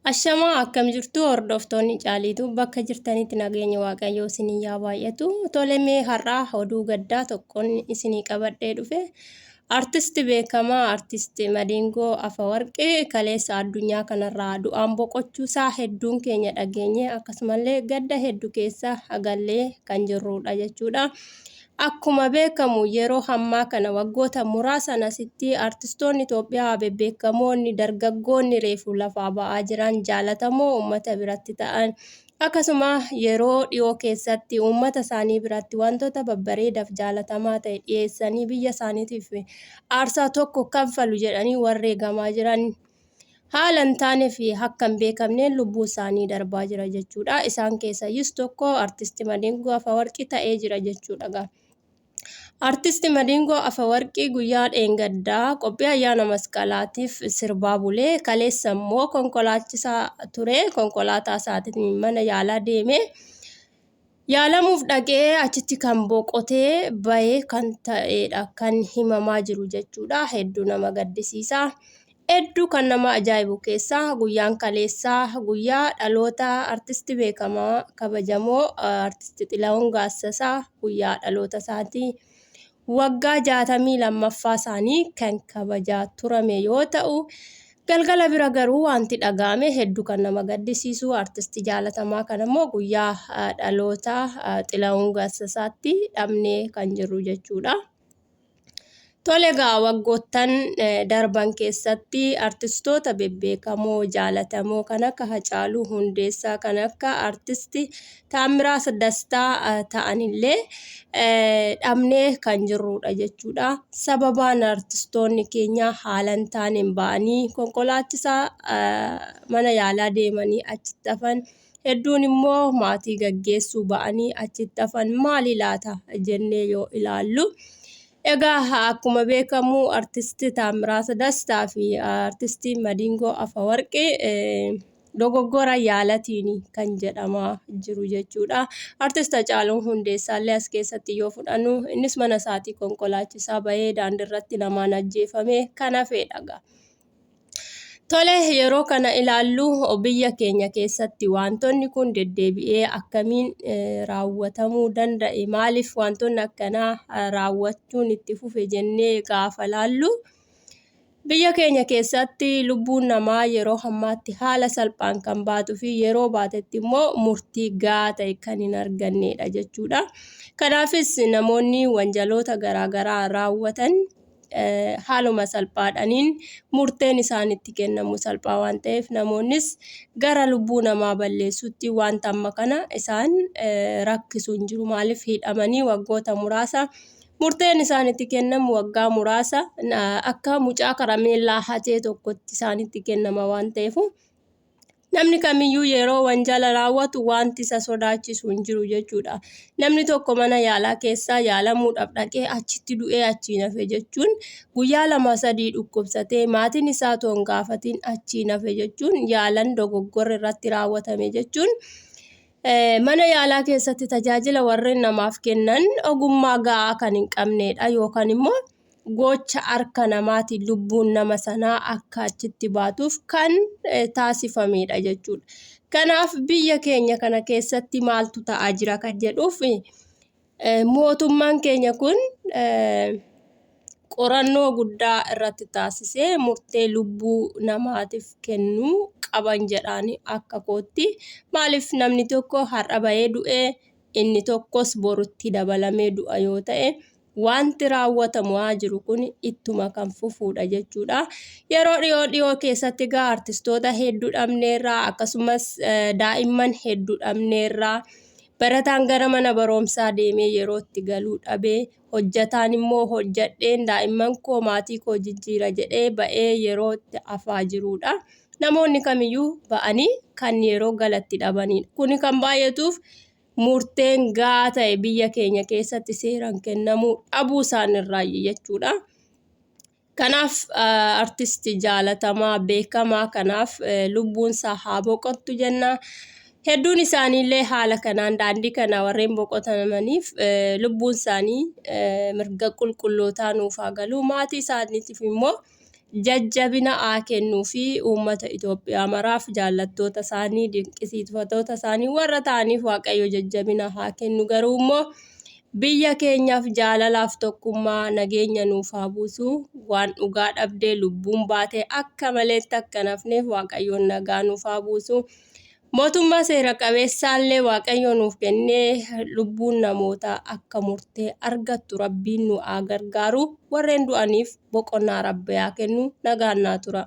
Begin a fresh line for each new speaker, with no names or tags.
Ashamaa akkam jirtu hordoftoonni caaliitu bakka jirtanitti nageenya waaqayyoo isinii yaa baay'atu. Tolemee har'aa oduu gaddaa tokkoon isinii qabadhee dhufe. Artisti beekamaa artisti Madiingoo Afawarqee kaleessa addunyaa kanarraa du'aan boqochuusaa hedduun keenya dhageenye akkasumallee gadda hedduu keessa agallee kan jirrudha jechuudha. Akkuma beekamu yeroo hammaa kana waggoota muraasan asitti artistoonni Itoophiyaa bebbeekamoonni dargaggoonni reefu lafaa ba'aa jiran jaalatamoo uummata biratti ta'an akkasuma yeroo dhiyoo keessatti uummata isaanii biratti wantoota babbareedaaf jaalatamaa ta'e dhiyeessanii biyya isaaniitiif aarsaa tokko kanfalu jedhanii wareegamaa jiran haala hin taanee fi akka hin beekamneen lubbuu isaanii darbaa jira jechuudha. Isaan keessayyus tokko artisti Madiingoo Afawarqii ta'ee jira jechuudha. Artisti Madiingoo Afawarqii guyyaa dheengaddaa qophii ayyaana masqalaatiif sirbaa bulee kaleessa immoo konkolaachisaa ture. Konkolaataa isaatiin mana yaalaa deemee yaalamuuf dhaqee achitti kan boqotee bahee kan ta'edha kan himamaa jiru jechuudha. Hedduu nama gaddisiisa. Hedduu kan nama ajaa'ibu keessaa guyyaan kaleessaa guyyaa dhaloota artisti beekamaa kabajamoo artisti Xilahuun Gaassasaa guyyaa dhaloota isaatii. Waggaa 62ffaa isaanii kan kabajaa turame yoo ta'u galgala bira garuu wanti dhaga'ame hedduu kan nama gaddisiisu artisti jaalatamaa kanammoo guyyaa dhaloota Xilahuun Gaassasaatti dhabnee kan jirru jechuudha. Tolegaa waggoottan darban keessatti artistoota bebbeekamoo jaalatamoo kan akka Hacaaluu Hundeessaa kan akka artisti Taamiraas Dastaa ta'anillee dhabnee kan jirrudha jechuudha. Sababaan artistoonni keenya haala hin taaneen ba'anii konkolaachisaa mana yaalaa deemanii achitti hafan hedduun immoo maatii gaggeessuu ba'anii achitti hafan maali laata jennee yoo ilaallu. Egaa akkuma beekamu artisti Taamiraas Dastaa fi artisti Madiingoo Afawarqee dogoggora yaalatiin kan jedhamaa jiru jechuudha. Artist Hacaaluu Hundeessaallee as keessatti yoo fudhannu innis mana isaatii konkolaachisaa bahee daandiirratti namaan ajjeefame kan hafedha. Tole yeroo kana ilaallu biyya keenya keessatti wantoonni kun deddeebi'ee akkamiin raawwatamuu danda'e maaliif wantoonni akkanaa raawwachuun itti fufe jennee gaafa laallu biyya keenya keessatti lubbuun namaa yeroo hammaatti haala salphaan kan baatuu fi yeroo baatetti immoo murtii gahaa ta'e kan hin argannedha jechuudha. Kanaafis namoonni wanjaloota garaagaraa raawwatan haaluma salphaadhaniin murteen isaanitti kennamu salphaa waan ta'eef namoonnis gara lubbuu namaa balleessutti wanta amma kana isaan rakkisuu hin jiru. Maaliif hidhamanii waggoota muraasa murteen isaanitti kennamu waggaa muraasa akka mucaa karameellaa hatee tokkotti isaanitti kennama waan ta'eef namni kamiyyuu yeroo wanjala raawwatu wanti isa sodaachisu hin jiru jechuudha. Namni tokko mana yaalaa keessaa yaalamuudhaaf dhaqee achitti du'ee achiin hafe jechuun guyyaa 2-3 dhukkubsatee maatiin isaa toon gaafatiin achiin hafe jechuun yaalan dogoggorri irratti raawwatame jechuun mana yaalaa keessatti tajaajila warreen namaaf kennan ogummaa gahaa kan hin qabnedha yookaan immoo gocha harka namaatiin lubbuun nama sanaa akka achitti baatuuf kan taasifamedha jechuudha. Kanaaf biyya keenya kana keessatti maaltu ta'aa jira kan jedhuuf mootummaan keenya kun qorannoo guddaa irratti taasisee murtee lubbuu namaatiif kennuu qaban jedhaani akka kootti. Maaliif namni tokko har'a bahee du'ee inni tokkos borutti dabalamee du'a yoo ta'e wanti raawwatamaa jiru kun ittuma kan fufuudha jechuudha. Yeroo dhiyoo keessatti egaa artistoota hedduu dhabneerraa akkasumas daa'imman hedduu dhabneerraa barataan gara mana barumsaa deemee yeroo itti galuu dhabee hojjataan immoo hojjadheen daa'imman koo maatii koo jijjiira jedhee ba'ee yeroo itti hafaa jirudha. Namoonni kamiyyuu ba'anii kan yeroo galatti dhabanidha. Kuni kan baay'atuuf murteen gahaa ta'e biyya keenya keessatti seeraan kennamuu dhabuu isaaniirraa jechuudha. Kanaaf artisti jaalatamaa beekamaa kanaaf lubbuun isaa haa boqottu jenna. Hedduun isaaniillee haala kanaan daandii kana warreen boqotamaniif lubbuun isaanii mirga qulqullootaa nuuf haa galu. Maatii isaaniitiif immoo jajjabina haa kennuu fi uummata Itoophiyaa maraaf jaallattoota isaanii dinqisiifattoota isaanii warra ta'aniif Waaqayyo jajjabina haa kennu. Garuu immoo biyya keenyaaf jaalalaaf tokkummaa nageenya nuuf haa buusu. Waan dhugaa dhabdee lubbuun baatee akka maleetti akka nafneef Waaqayyoon nagaa nuuf haa buusu. Mootummaa seera qabeessaallee Waaqayyo nuuf kennee lubbuun namoota akka murtee argattu Rabbiin nu haa gargaaru. Warreen du'aniif boqonnaa Rabbi haa kennu. Nagaan naa tura.